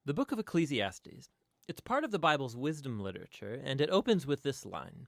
The book of Ecclesiastes. It's part of the Bible's wisdom literature, and it opens with this line,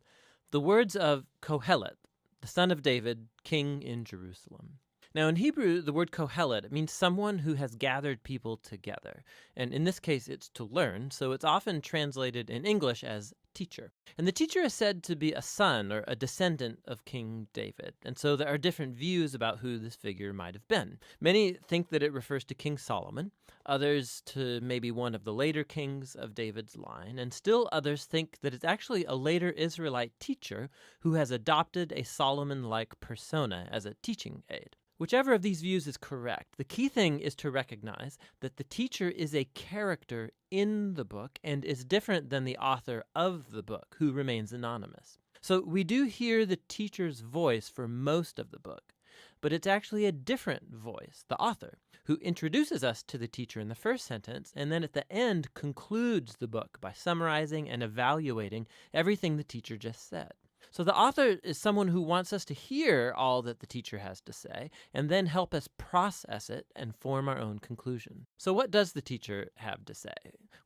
the words of Kohelet, the son of David, king in Jerusalem. Now in Hebrew, the word Kohelet, it means someone who has gathered people together. And in this case, it's to learn, so it's often translated in English as teacher. And the teacher is said to be a son or a descendant of King David. And so there are different views about who this figure might have been. Many think that it refers to King Solomon, others to maybe one of the later kings of David's line, and still others think that it's actually a later Israelite teacher who has adopted a Solomon-like persona as a teaching aid. Whichever of these views is correct, the key thing is to recognize that the teacher is a character in the book and is different than the author of the book, who remains anonymous. So we do hear the teacher's voice for most of the book, but it's actually a different voice, the author, who introduces us to the teacher in the first sentence and then at the end concludes the book by summarizing and evaluating everything the teacher just said. So the author is someone who wants us to hear all that the teacher has to say and then help us process it and form our own conclusion. So what does the teacher have to say?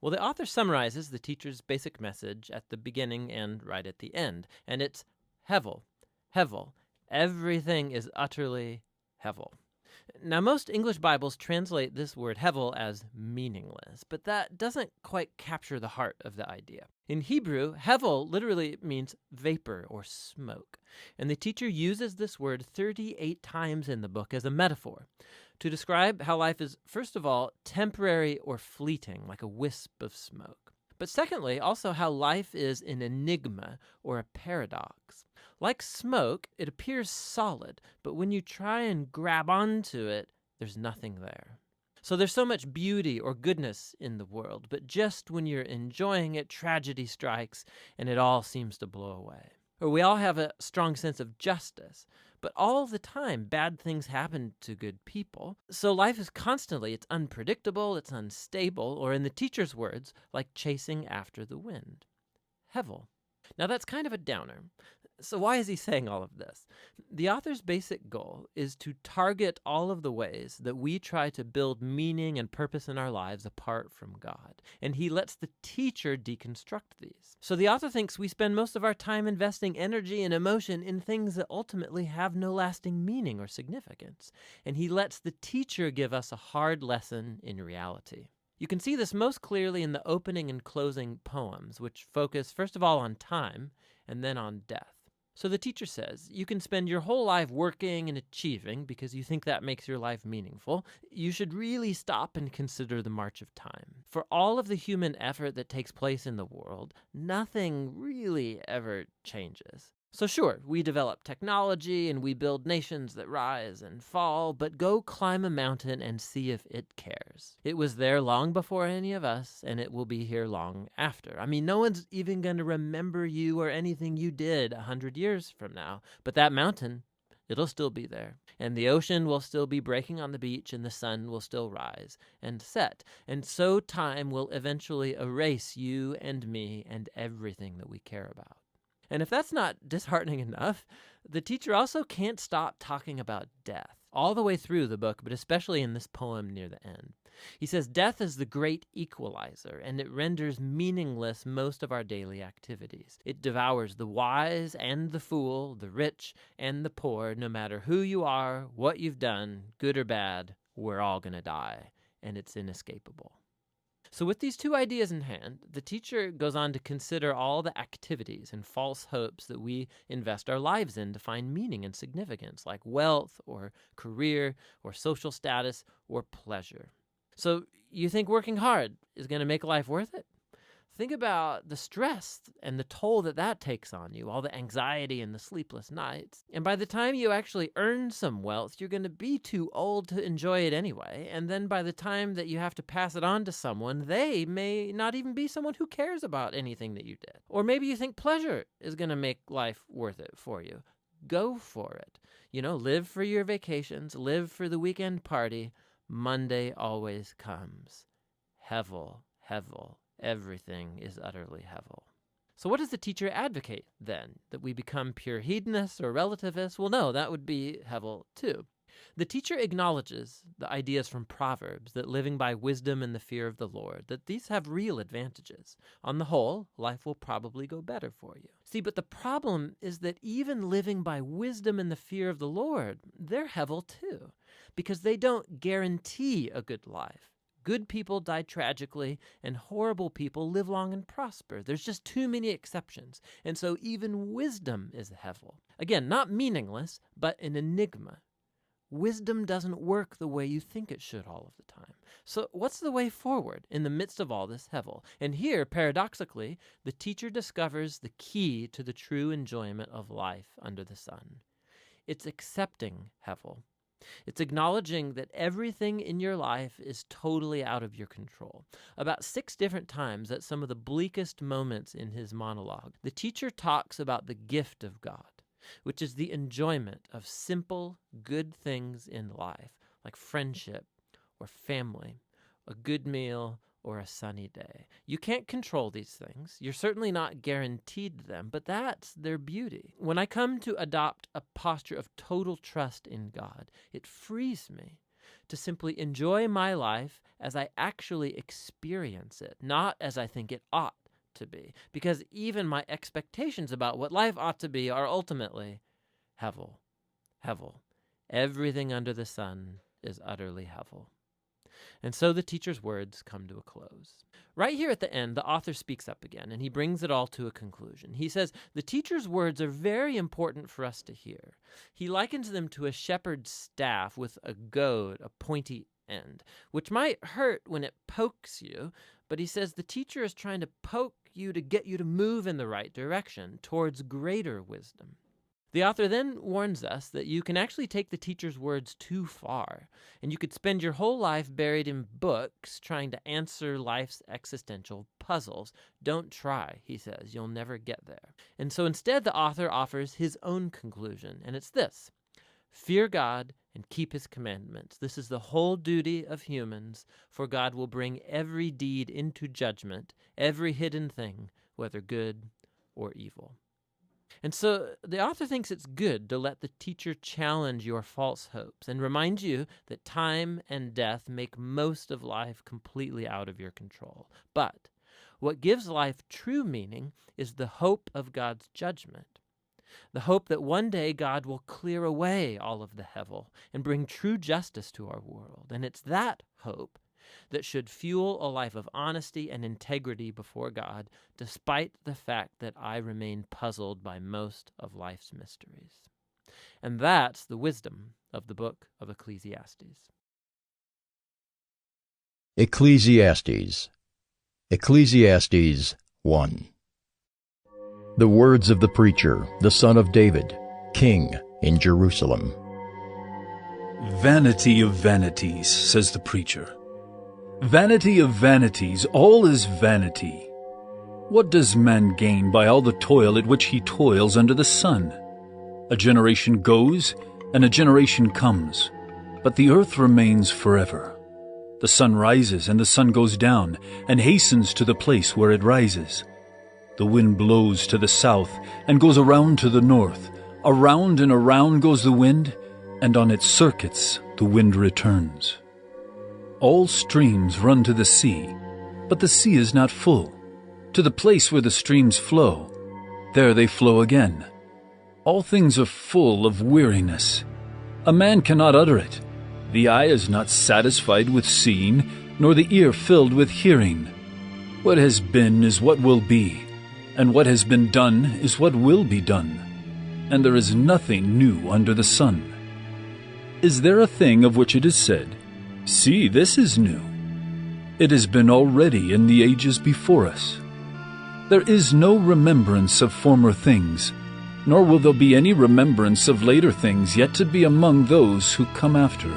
Well, the author summarizes the teacher's basic message at the beginning and right at the end, and it's Hevel, Hevel. Everything is utterly Hevel. Now, most English Bibles translate this word Hevel as meaningless, but that doesn't quite capture the heart of the idea. In Hebrew, Hevel literally means vapor or smoke, and the teacher uses this word 38 times in the book as a metaphor to describe how life is, first of all, temporary or fleeting, like a wisp of smoke. But secondly, also how life is an enigma or a paradox. Like smoke, it appears solid, but when you try and grab onto it, there's nothing there. So there's so much beauty or goodness in the world, but just when you're enjoying it, tragedy strikes and it all seems to blow away. Or we all have a strong sense of justice, but all the time bad things happen to good people. So life is constantly, it's unpredictable, it's unstable, or in the teacher's words, like chasing after the wind. Hevel. Now that's kind of a downer. So why is he saying all of this? The author's basic goal is to target all of the ways that we try to build meaning and purpose in our lives apart from God. And he lets the teacher deconstruct these. So the author thinks we spend most of our time investing energy and emotion in things that ultimately have no lasting meaning or significance. And he lets the teacher give us a hard lesson in reality. You can see this most clearly in the opening and closing poems, which focus first of all on time and then on death. So the teacher says, you can spend your whole life working and achieving because you think that makes your life meaningful. You should really stop and consider the march of time. For all of the human effort that takes place in the world, nothing really ever changes. So sure, we develop technology and we build nations that rise and fall, but go climb a mountain and see if it cares. It was there long before any of us, and it will be here long after. I mean, no one's even going to remember you or anything you did 100 years from now, but that mountain, it'll still be there. And the ocean will still be breaking on the beach, and the sun will still rise and set. And so time will eventually erase you and me and everything that we care about. And if that's not disheartening enough, the teacher also can't stop talking about death all the way through the book, but especially in this poem near the end. He says, death is the great equalizer, and it renders meaningless most of our daily activities. It devours the wise and the fool, the rich and the poor, no matter who you are, what you've done, good or bad, we're all going to die, and it's inescapable. So with these two ideas in hand, the teacher goes on to consider all the activities and false hopes that we invest our lives in to find meaning and significance, like wealth or career or social status or pleasure. So you think working hard is going to make life worth it? Think about the stress and the toll that takes on you, all the anxiety and the sleepless nights. And by the time you actually earn some wealth, you're going to be too old to enjoy it anyway. And then by the time that you have to pass it on to someone, they may not even be someone who cares about anything that you did. Or maybe you think pleasure is going to make life worth it for you. Go for it. Live for your vacations, live for the weekend party. Monday always comes. Hevel, Hevel. Everything is utterly Hevel. So what does the teacher advocate then? That we become pure hedonists or relativists? Well, no, that would be Hevel too. The teacher acknowledges the ideas from Proverbs that living by wisdom and the fear of the Lord, that these have real advantages. On the whole, life will probably go better for you. See, but the problem is that even living by wisdom and the fear of the Lord, they're hevel too, because they don't guarantee a good life. Good people die tragically, and horrible people live long and prosper. There's just too many exceptions, and so even wisdom is hevel. Again, not meaningless, but an enigma. Wisdom doesn't work the way you think it should all of the time. So what's the way forward in the midst of all this hevel? And here, paradoxically, the teacher discovers the key to the true enjoyment of life under the sun. It's accepting hevel. It's acknowledging that everything in your life is totally out of your control. About 6 different times at some of the bleakest moments in his monologue, the teacher talks about the gift of God, which is the enjoyment of simple, good things in life, like friendship or family, a good meal, or a sunny day. You can't control these things. You're certainly not guaranteed them, but that's their beauty. When I come to adopt a posture of total trust in God, it frees me to simply enjoy my life as I actually experience it, not as I think it ought to be, because even my expectations about what life ought to be are ultimately hevel. Hevel. Everything under the sun is utterly hevel. And so the teacher's words come to a close. Right here at the end, the author speaks up again, and he brings it all to a conclusion. He says, the teacher's words are very important for us to hear. He likens them to a shepherd's staff with a goad, a pointy end, which might hurt when it pokes you, but he says the teacher is trying to poke you to get you to move in the right direction towards greater wisdom. The author then warns us that you can actually take the teacher's words too far, and you could spend your whole life buried in books trying to answer life's existential puzzles. Don't try, he says. You'll never get there. And so instead, the author offers his own conclusion, and it's this: fear God and keep his commandments. This is the whole duty of humans, for God will bring every deed into judgment, every hidden thing, whether good or evil. And so the author thinks it's good to let the teacher challenge your false hopes and remind you that time and death make most of life completely out of your control. But what gives life true meaning is the hope of God's judgment, the hope that one day God will clear away all of the hevel and bring true justice to our world. And it's that hope that should fuel a life of honesty and integrity before God, despite the fact that I remain puzzled by most of life's mysteries. And that's the wisdom of the book of Ecclesiastes. Ecclesiastes. Ecclesiastes 1. The words of the preacher, the son of David, king in Jerusalem. Vanity of vanities, says the preacher. Vanity of vanities, all is vanity. What does man gain by all the toil at which he toils under the sun? A generation goes, and a generation comes, but the earth remains forever. The sun rises, and the sun goes down, and hastens to the place where it rises. The wind blows to the south, and goes around to the north. Around and around goes the wind, and on its circuits the wind returns. All streams run to the sea, but the sea is not full. To the place where the streams flow, there they flow again. All things are full of weariness. A man cannot utter it. The eye is not satisfied with seeing, nor the ear filled with hearing. What has been is what will be, and what has been done is what will be done. And there is nothing new under the sun. Is there a thing of which it is said, "See, this is new"? It has been already in the ages before us. There is no remembrance of former things, nor will there be any remembrance of later things yet to be among those who come after.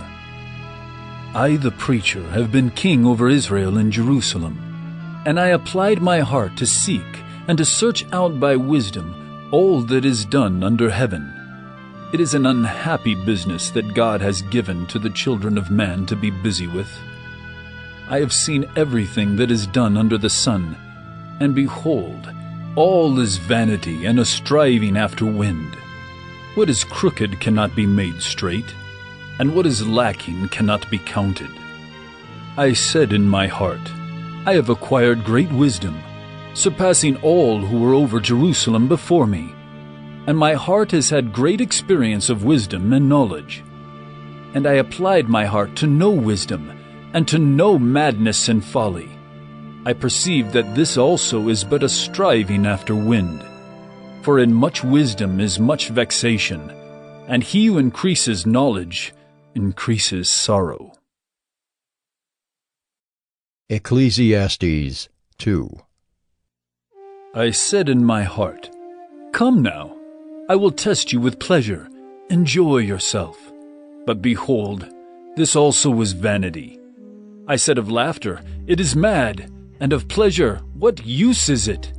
I, the preacher, have been king over Israel in Jerusalem, and I applied my heart to seek and to search out by wisdom all that is done under heaven. It is an unhappy business that God has given to the children of man to be busy with. I have seen everything that is done under the sun, and behold, all is vanity and a striving after wind. What is crooked cannot be made straight, and what is lacking cannot be counted. I said in my heart, I have acquired great wisdom, surpassing all who were over Jerusalem before me, and my heart has had great experience of wisdom and knowledge. And I applied my heart to know wisdom, and to know madness and folly. I perceived that this also is but a striving after wind. For in much wisdom is much vexation, and he who increases knowledge increases sorrow. Ecclesiastes 2. I said in my heart, Come now, I will test you with pleasure, enjoy yourself. But behold, this also is vanity. I said of laughter, It is mad, and of pleasure, what use is it?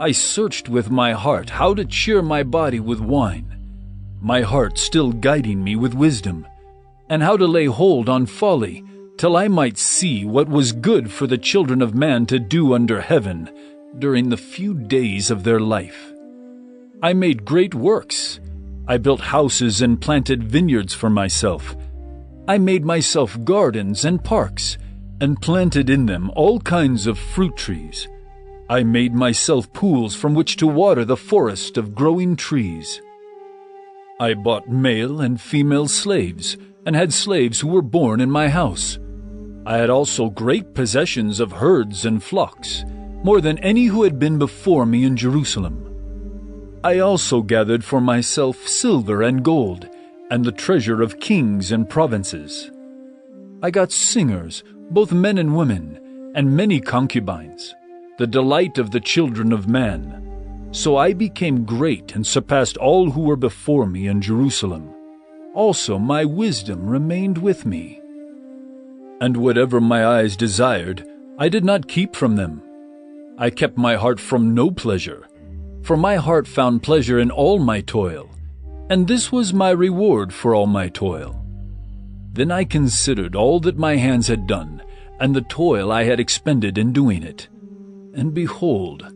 I searched with my heart how to cheer my body with wine, my heart still guiding me with wisdom, and how to lay hold on folly, till I might see what was good for the children of man to do under heaven during the few days of their life. I made great works. I built houses and planted vineyards for myself. I made myself gardens and parks, and planted in them all kinds of fruit trees. I made myself pools from which to water the forest of growing trees. I bought male and female slaves, and had slaves who were born in my house. I had also great possessions of herds and flocks, more than any who had been before me in Jerusalem. I also gathered for myself silver and gold, and the treasure of kings and provinces. I got singers, both men and women, and many concubines, the delight of the children of man. So I became great and surpassed all who were before me in Jerusalem. Also my wisdom remained with me. And whatever my eyes desired, I did not keep from them. I kept my heart from no pleasure, for my heart found pleasure in all my toil, and this was my reward for all my toil. Then I considered all that my hands had done, and the toil I had expended in doing it. And behold,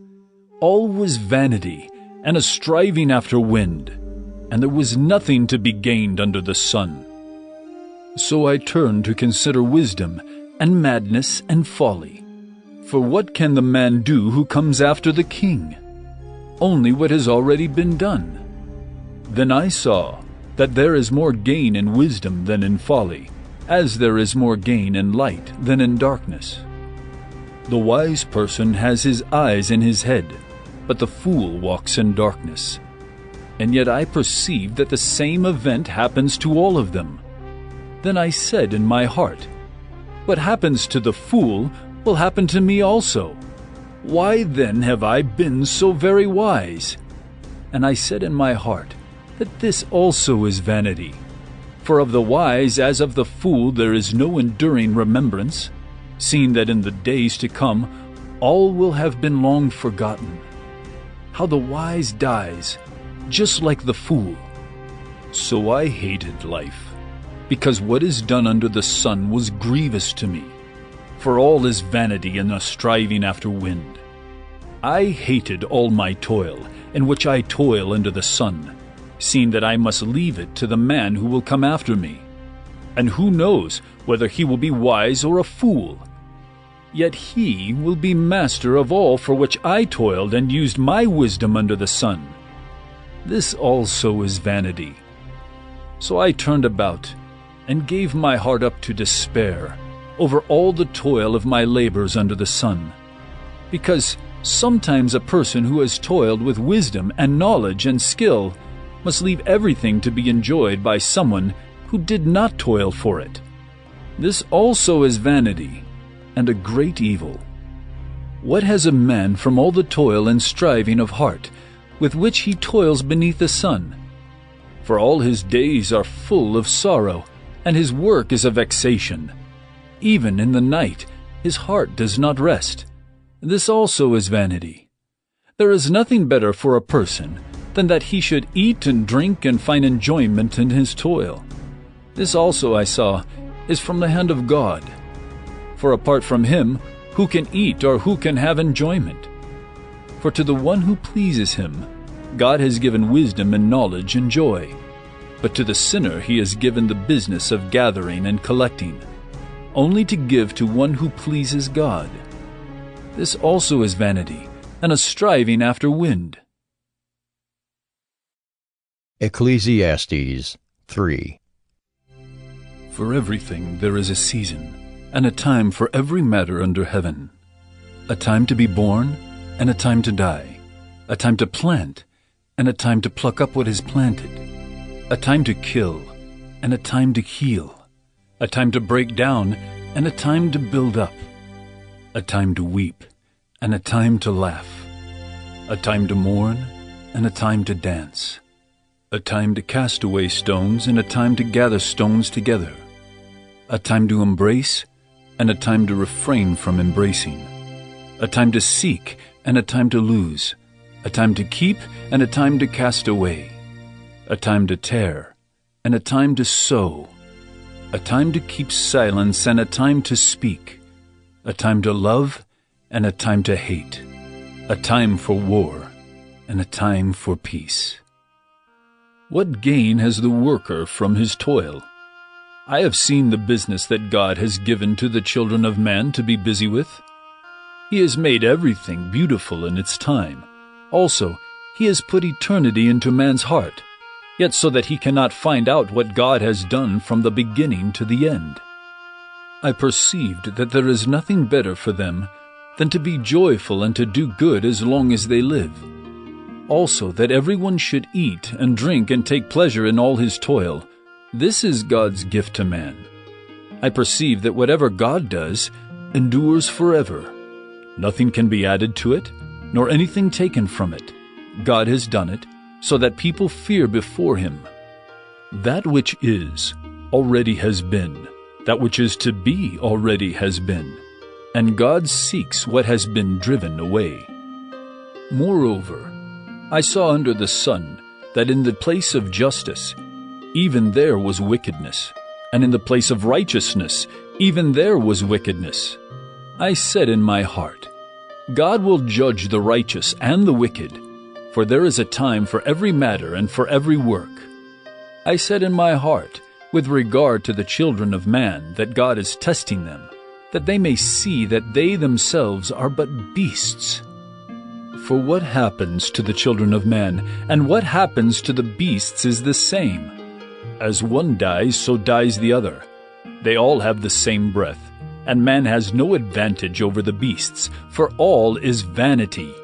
all was vanity, and a striving after wind, and there was nothing to be gained under the sun. So I turned to consider wisdom, and madness, and folly. For what can the man do who comes after the king? Only what has already been done. Then I saw that there is more gain in wisdom than in folly, as there is more gain in light than in darkness. The wise person has his eyes in his head, but the fool walks in darkness. And yet I perceive that the same event happens to all of them. Then I said in my heart, What happens to the fool will happen to me also. Why then have I been so very wise? And I said in my heart, that this also is vanity. For of the wise as of the fool there is no enduring remembrance, seeing that in the days to come all will have been long forgotten. How the wise dies, just like the fool. So I hated life, because what is done under the sun was grievous to me. For all is vanity and a striving after wind. I hated all my toil, in which I toil under the sun, seeing that I must leave it to the man who will come after me. And who knows whether he will be wise or a fool? Yet he will be master of all for which I toiled and used my wisdom under the sun. This also is vanity. So I turned about, and gave my heart up to despair over all the toil of my labors under the sun. Because sometimes a person who has toiled with wisdom and knowledge and skill must leave everything to be enjoyed by someone who did not toil for it. This also is vanity, and a great evil. What has a man from all the toil and striving of heart with which he toils beneath the sun? For all his days are full of sorrow, and his work is a vexation. Even in the night his heart does not rest. This also is vanity. There is nothing better for a person than that he should eat and drink and find enjoyment in his toil. This also I saw is from the hand of God. For apart from him, who can eat or who can have enjoyment? For to the one who pleases him, God has given wisdom and knowledge and joy. But to the sinner he has given the business of gathering and collecting, only to give to one who pleases God. This also is vanity, and a striving after wind. Ecclesiastes 3. For everything there is a season, and a time for every matter under heaven, a time to be born, and a time to die, a time to plant, and a time to pluck up what is planted, a time to kill, and a time to heal, a time to break down, and a time to build up, a time to weep, and a time to laugh, a time to mourn, and a time to dance, a time to cast away stones, and a time to gather stones together, a time to embrace, and a time to refrain from embracing, a time to seek, and a time to lose, a time to keep, and a time to cast away, a time to tear, and a time to sow, a time to keep silence, and a time to speak, a time to love, and a time to hate, a time for war, and a time for peace. What gain has the worker from his toil? I have seen the business that God has given to the children of man to be busy with. He has made everything beautiful in its time. Also, He has put eternity into man's heart, yet so that he cannot find out what God has done from the beginning to the end. I perceived that there is nothing better for them than to be joyful and to do good as long as they live. Also, that everyone should eat and drink and take pleasure in all his toil. This is God's gift to man. I perceive that whatever God does endures forever. Nothing can be added to it, nor anything taken from it. God has done it, so that people fear before him. That which is already has been. That which is to be already has been. And God seeks what has been driven away. Moreover, I saw under the sun that in the place of justice, even there was wickedness, and in the place of righteousness, even there was wickedness. I said in my heart, God will judge the righteous and the wicked, for there is a time for every matter and for every work. I said in my heart, with regard to the children of man, that God is testing them, that they may see that they themselves are but beasts. For what happens to the children of man, and what happens to the beasts is the same. As one dies, so dies the other. They all have the same breath, and man has no advantage over the beasts, for all is vanity.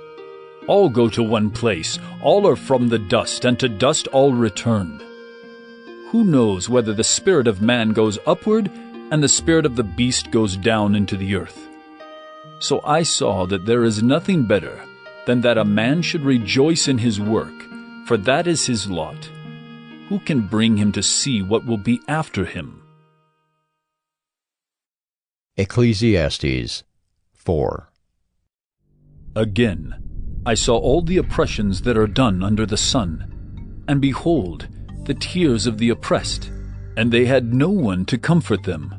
All go to one place, all are from the dust, and to dust all return. Who knows whether the spirit of man goes upward, and the spirit of the beast goes down into the earth? So I saw that there is nothing better than that a man should rejoice in his work, for that is his lot. Who can bring him to see what will be after him? Ecclesiastes 4. Again, I saw all the oppressions that are done under the sun, and behold, the tears of the oppressed, and they had no one to comfort them.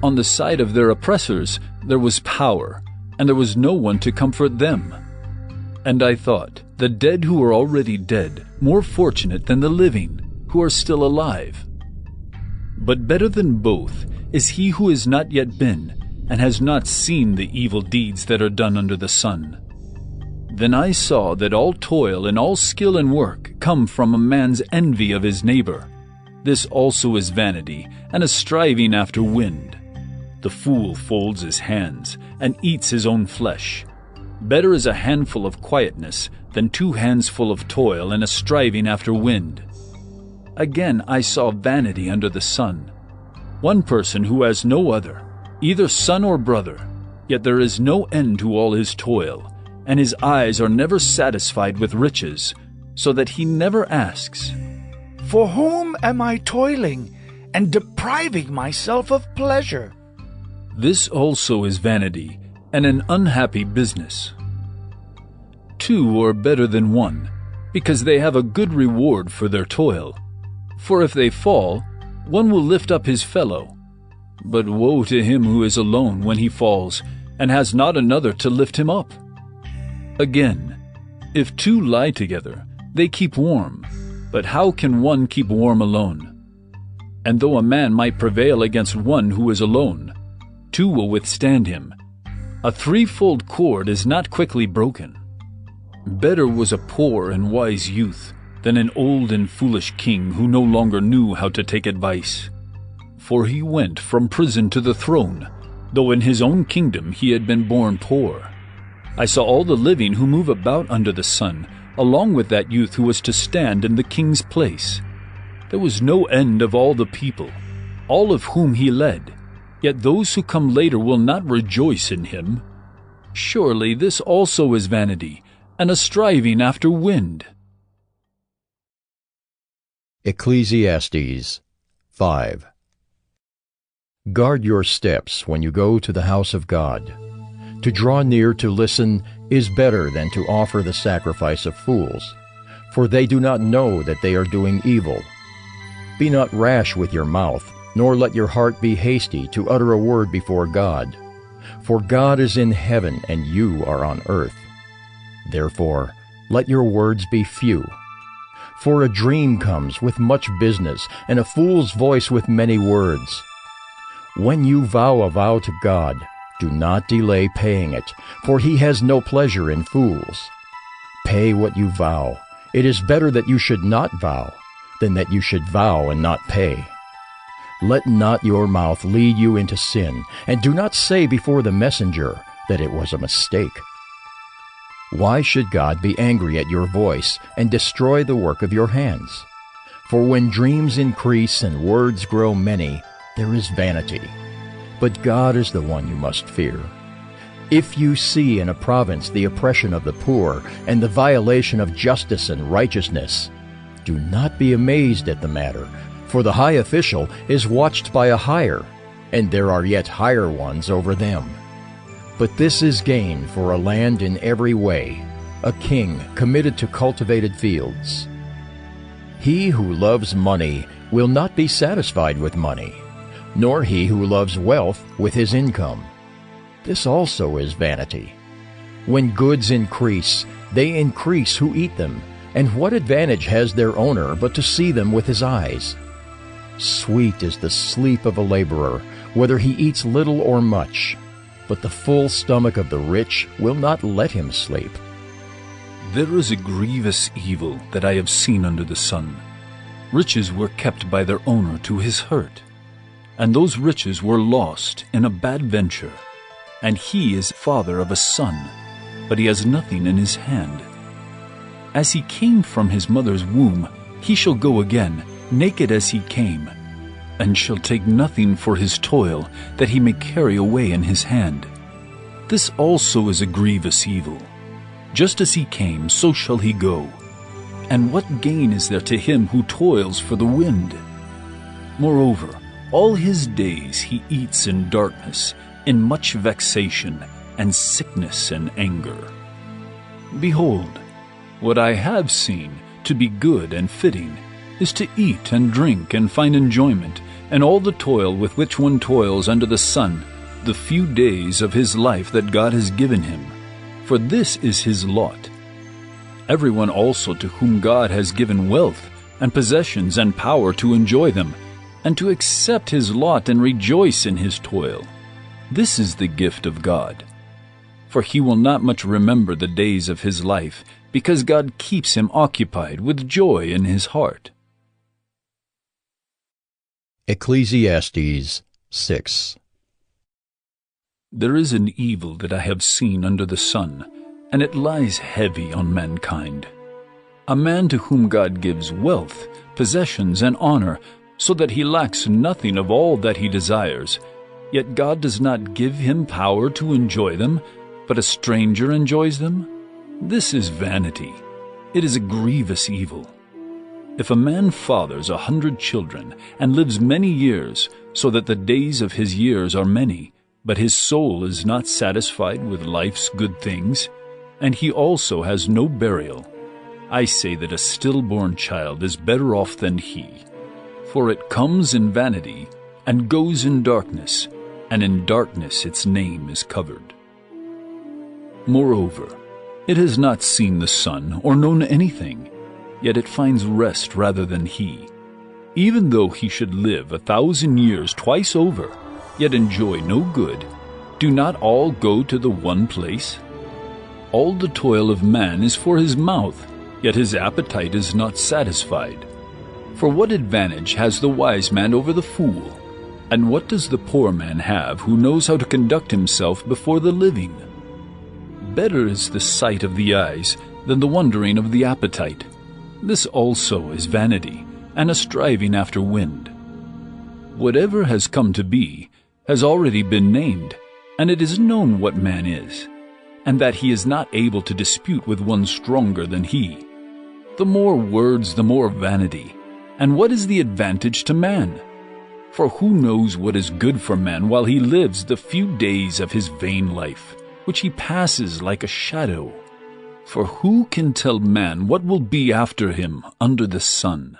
On the side of their oppressors there was power, and there was no one to comfort them. And I thought, the dead who are already dead, more fortunate than the living, who are still alive. But better than both is he who has not yet been, and has not seen the evil deeds that are done under the sun. Then I saw that all toil and all skill and work come from a man's envy of his neighbor. This also is vanity, and a striving after wind. The fool folds his hands, and eats his own flesh. Better is a handful of quietness than 2 hands full of toil and a striving after wind. Again I saw vanity under the sun. One person who has no other, either son or brother, yet there is no end to all his toil, and his eyes are never satisfied with riches, so that he never asks, For whom am I toiling and depriving myself of pleasure? This also is vanity, and an unhappy business. 2 are better than 1, because they have a good reward for their toil. For if they fall, one will lift up his fellow. But woe to him who is alone when he falls, and has not another to lift him up. Again, if 2 lie together, they keep warm. But how can one keep warm alone? And though a man might prevail against one who is alone, two will withstand him. A threefold cord is not quickly broken. Better was a poor and wise youth than an old and foolish king who no longer knew how to take advice. For he went from prison to the throne, though in his own kingdom he had been born poor. I saw all the living who move about under the sun, along with that youth who was to stand in the king's place. There was no end of all the people, all of whom he led, yet those who come later will not rejoice in him. Surely this also is vanity, and a striving after wind. Ecclesiastes 5. Guard your steps when you go to the house of God. To draw near to listen is better than to offer the sacrifice of fools, for they do not know that they are doing evil. Be not rash with your mouth, nor let your heart be hasty to utter a word before God. For God is in heaven, and you are on earth. Therefore, let your words be few. For a dream comes with much business, and a fool's voice with many words. When you vow a vow to God, do not delay paying it, for he has no pleasure in fools. Pay what you vow. It is better that you should not vow, than that you should vow and not pay. Let not your mouth lead you into sin, and do not say before the messenger that it was a mistake. Why should God be angry at your voice and destroy the work of your hands? For when dreams increase and words grow many, there is vanity. But God is the one you must fear. If you see in a province the oppression of the poor and the violation of justice and righteousness, do not be amazed at the matter, for the high official is watched by a higher, and there are yet higher ones over them. But this is gain for a land in every way, a king committed to cultivated fields. He who loves money will not be satisfied with money, nor he who loves wealth with his income. This also is vanity. When goods increase, they increase who eat them, and what advantage has their owner but to see them with his eyes? Sweet is the sleep of a laborer, whether he eats little or much, but the full stomach of the rich will not let him sleep. There is a grievous evil that I have seen under the sun. Riches were kept by their owner to his hurt, and those riches were lost in a bad venture. And he is father of a son, but he has nothing in his hand. As he came from his mother's womb, he shall go again, naked as he came, and shall take nothing for his toil that he may carry away in his hand. This also is a grievous evil. Just as he came, so shall he go. And what gain is there to him who toils for the wind? Moreover, all his days he eats in darkness, in much vexation, and sickness and anger. Behold, what I have seen to be good and fitting is to eat and drink and find enjoyment, and all the toil with which one toils under the sun, the few days of his life that God has given him. For this is his lot. Everyone also to whom God has given wealth and possessions and power to enjoy them, and to accept his lot and rejoice in his toil. This is the gift of God. For he will not much remember the days of his life, because God keeps him occupied with joy in his heart. Ecclesiastes 6. There is an evil that I have seen under the sun, and it lies heavy on mankind. A man to whom God gives wealth, possessions, and honor, so that he lacks nothing of all that he desires, yet God does not give him power to enjoy them, but a stranger enjoys them? This is vanity. It is a grievous evil. If a man fathers 100 children, and lives many years, so that the days of his years are many, but his soul is not satisfied with life's good things, and he also has no burial, I say that a stillborn child is better off than he. For it comes in vanity, and goes in darkness, and in darkness its name is covered. Moreover, it has not seen the sun, or known anything. yet it finds rest rather than he. Even though he should live 1,000 years twice over, yet enjoy no good, do not all go to the one place? All the toil of man is for his mouth, yet his appetite is not satisfied. For what advantage has the wise man over the fool? And what does the poor man have who knows how to conduct himself before the living? Better is the sight of the eyes than the wandering of the appetite. This also is vanity, and a striving after wind. Whatever has come to be has already been named, and it is known what man is, and that he is not able to dispute with one stronger than he. The more words, the more vanity. And what is the advantage to man? For who knows what is good for man while he lives the few days of his vain life, which he passes like a shadow? For who can tell man what will be after him under the sun?